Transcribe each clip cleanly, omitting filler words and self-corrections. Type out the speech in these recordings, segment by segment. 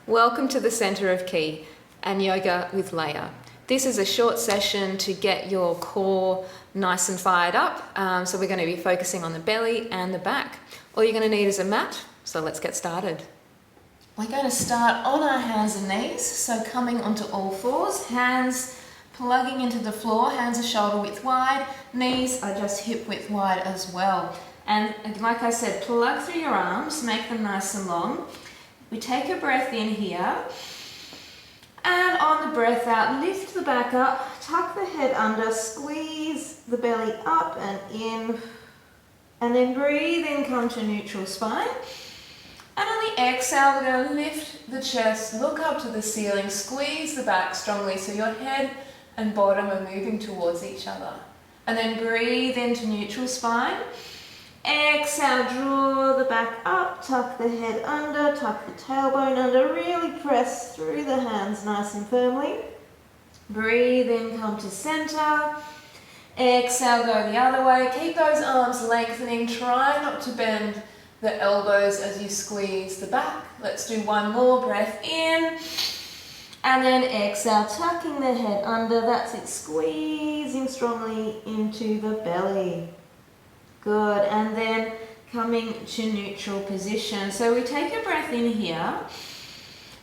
Welcome to the Center of Ki and Yoga with Leah. This is a short session to get your core nice and fired up. So we're going to be focusing on the belly and the back. All you're going to need is a mat, so let's get started. We're going to start on our hands and knees, so coming onto all fours, hands plugging into the floor, hands are shoulder width wide, knees are just hip width wide as well. And like I said, plug through your arms, make them nice and long. We take a breath in here, and on the breath out, lift the back up, tuck the head under, squeeze the belly up and in, and then breathe in, come to neutral spine. And on the exhale, we're going to lift the chest, look up to the ceiling, squeeze the back strongly so your head and bottom are moving towards each other. And then breathe into neutral spine. Exhale, draw the back up, tuck the head under, tuck the tailbone under, really press through the hands nice and firmly. Breathe in, come to center. Exhale, go the other way. Keep those arms lengthening. Try not to bend the elbows as you squeeze the back. Let's do one more breath in. And then exhale, tucking the head under. That's it, squeezing strongly into the belly. Good, and then coming to neutral position. So we take a breath in here,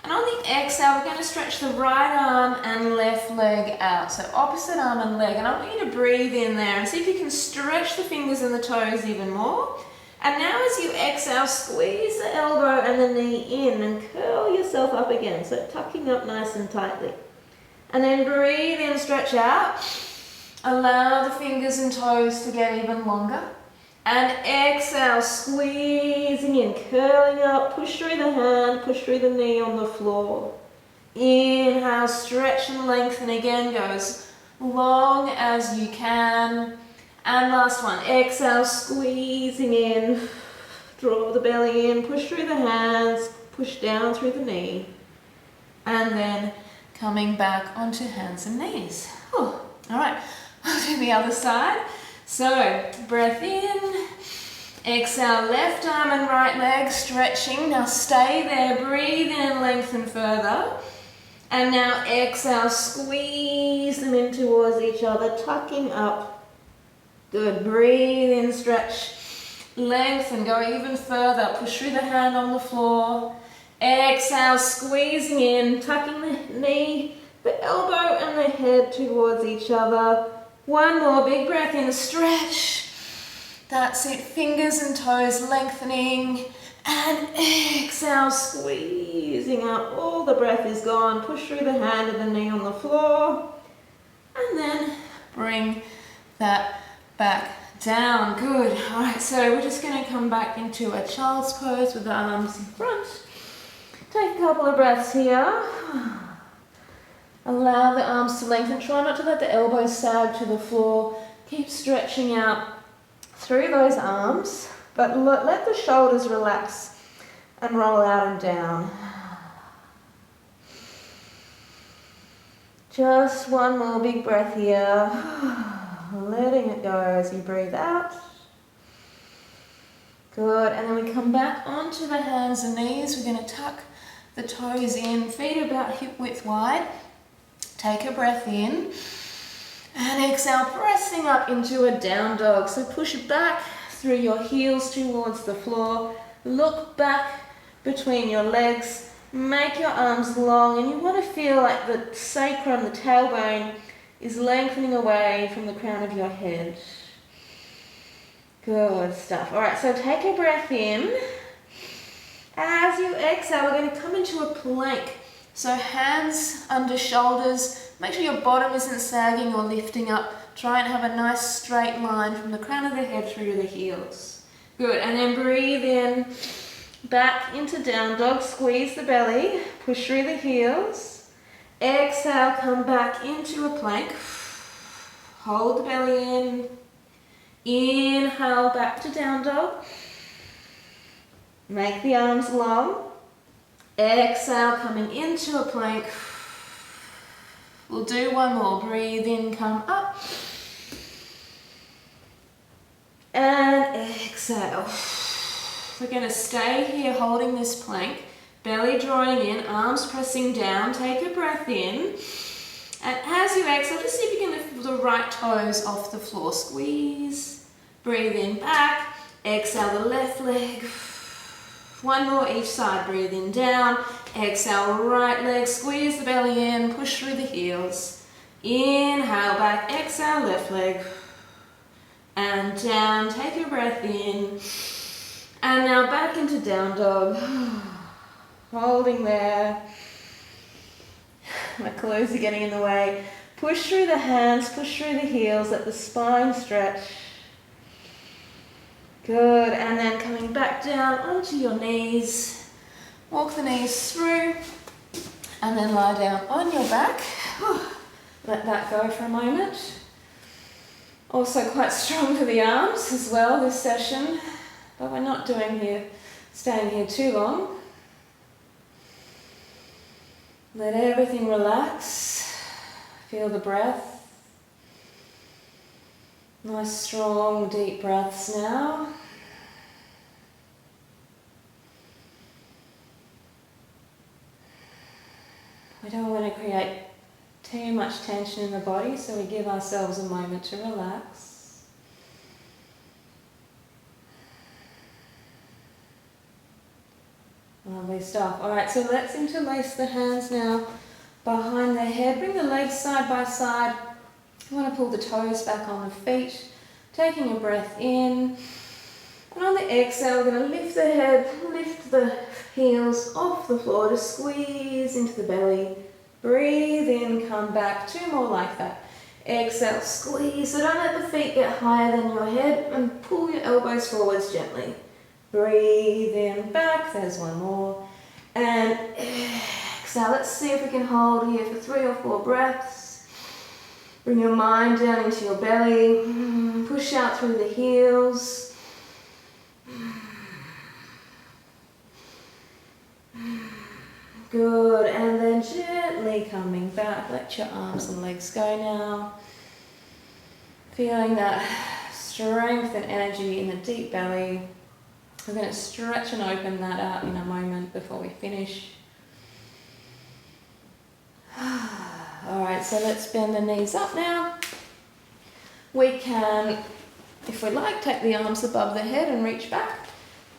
and on the exhale, we're going to stretch the right arm and left leg out. So opposite arm and leg, and I want you to breathe in there and see if you can stretch the fingers and the toes even more. And now as you exhale, squeeze the elbow and the knee in and curl yourself up again. So tucking up nice and tightly. And then breathe in, stretch out. Allow the fingers and toes to get even longer. And exhale, squeezing in, curling up, push through the hand, push through the knee on the floor. Inhale, stretch and lengthen again, go as long as you can. And last one, exhale, squeezing in, draw the belly in, push through the hands, push down through the knee. And then coming back onto hands and knees. All right, I'll do the other side. So, breath in, exhale, left arm and right leg stretching. Now stay there, breathe in, lengthen further. And now exhale, squeeze them in towards each other, tucking up. Good, breathe in, stretch, lengthen, go even further, push through the hand on the floor. Exhale, squeezing in, tucking the knee, the elbow and the head towards each other. One more big breath in, stretch. That's it, fingers and toes lengthening. And exhale, squeezing up. All the breath is gone. Push through the hand and the knee on the floor. And then bring that back down. Good. All right, so we're just going to come back into a child's pose with the arms in front. Take a couple of breaths here. Allow the arms to lengthen. Try not to let the elbows sag to the floor. Keep stretching out through those arms, but let the shoulders relax and roll out and down. Just one more big breath here. Letting it go as you breathe out. Good, and then we come back onto the hands and knees. We're going to tuck the toes in, feet about hip width wide. Take a breath in and exhale, pressing up into a down dog. So push back through your heels towards the floor. Look back between your legs. Make your arms long, and you want to feel like the sacrum, the tailbone, is lengthening away from the crown of your head. Good stuff. All right, so take a breath in. As you exhale, we're going to come into a plank. So hands under shoulders, make sure your bottom isn't sagging or lifting up. Try and have a nice straight line from the crown of the head through to the heels. Good, and then breathe in, back into down dog, squeeze the belly, push through the heels. Exhale, come back into a plank. Hold the belly in. Inhale, back to down dog. Make the arms long. Exhale, coming into a plank. We'll do one more. Breathe in, come up. And exhale. We're going to stay here holding this plank. Belly drawing in, arms pressing down. Take a breath in. And as you exhale, just see if you can lift the right toes off the floor. Squeeze. Breathe in back. Exhale the left leg. One more each side. Breathe in down. Exhale right leg. Squeeze the belly in. Push through the heels. Inhale back. Exhale left leg. And down. Take a breath in. And now back into down dog. Holding there. My clothes are getting in the way. Push through the hands, push through the heels, let the spine stretch. Good, and then coming back down onto your knees. Walk the knees through, and then lie down on your back. Let that go for a moment. Also quite strong for the arms as well this session, but we're not staying here too long. Let everything relax. Feel the breath. Nice, strong, deep breaths now. We don't want to create too much tension in the body, so we give ourselves a moment to relax. Lovely stuff. Alright, so let's interlace the hands now behind the head. Bring the legs side by side. You want to pull the toes back on the feet. Taking a breath in. And on the exhale, we're going to lift the head, lift the heels off the floor, just squeeze into the belly. Breathe in, come back. 2 more like that. Exhale, squeeze. So don't let the feet get higher than your head and pull your elbows forwards gently. Breathe in, back, there's 1 more. And exhale, let's see if we can hold here for 3 or 4 breaths. Bring your mind down into your belly. Push out through the heels. Good, and then gently coming back. Let your arms and legs go now. Feeling that strength and energy in the deep belly. We're going to stretch and open that out in a moment before we finish. Alright, so let's bend the knees up now. We can, if we like, take the arms above the head and reach back.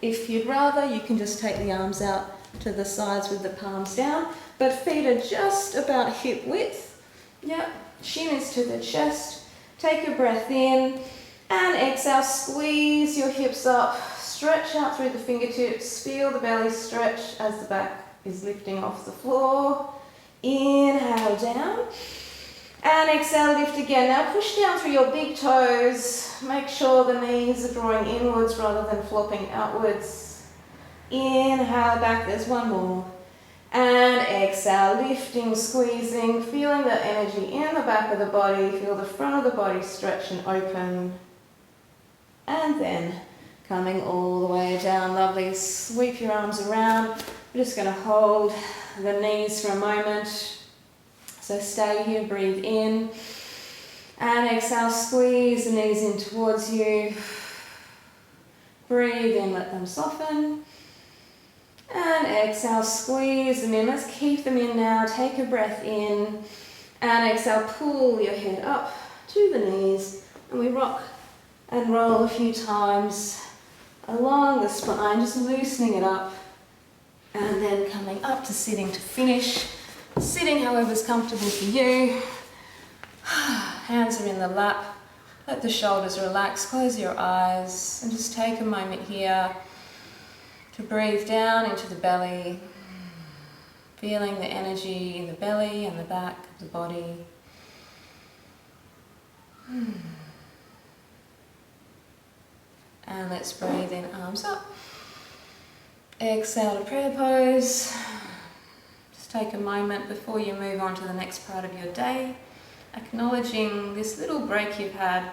If you'd rather, you can just take the arms out to the sides with the palms down, but feet are just about hip width. Yep, shin is to the chest. Take a breath in and exhale, squeeze your hips up. Stretch out through the fingertips, feel the belly stretch as the back is lifting off the floor. Inhale down and exhale, lift again. Now push down through your big toes. Make sure the knees are drawing inwards rather than flopping outwards. Inhale back, there's 1 more. And exhale, lifting, squeezing, feeling the energy in the back of the body. Feel the front of the body stretch and open. And then coming all the way down, lovely. Sweep your arms around. We're just going to hold the knees for a moment. So stay here, breathe in. And exhale, squeeze the knees in towards you. Breathe in, let them soften. And exhale, squeeze them in. Let's keep them in now. Take a breath in. And exhale, pull your head up to the knees. And we rock and roll a few times along the spine, just loosening it up, and then coming up to sitting to finish. Sitting however's comfortable for you. Hands are in the lap. Let the shoulders relax, close your eyes, and just take a moment here to breathe down into the belly, feeling the energy in the belly and the back of the body. And let's breathe in, arms up. Exhale to prayer pose. Just take a moment before you move on to the next part of your day, acknowledging this little break you've had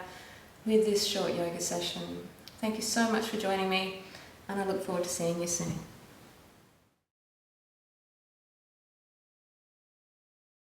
with this short yoga session. Thank you so much for joining me, and I look forward to seeing you soon.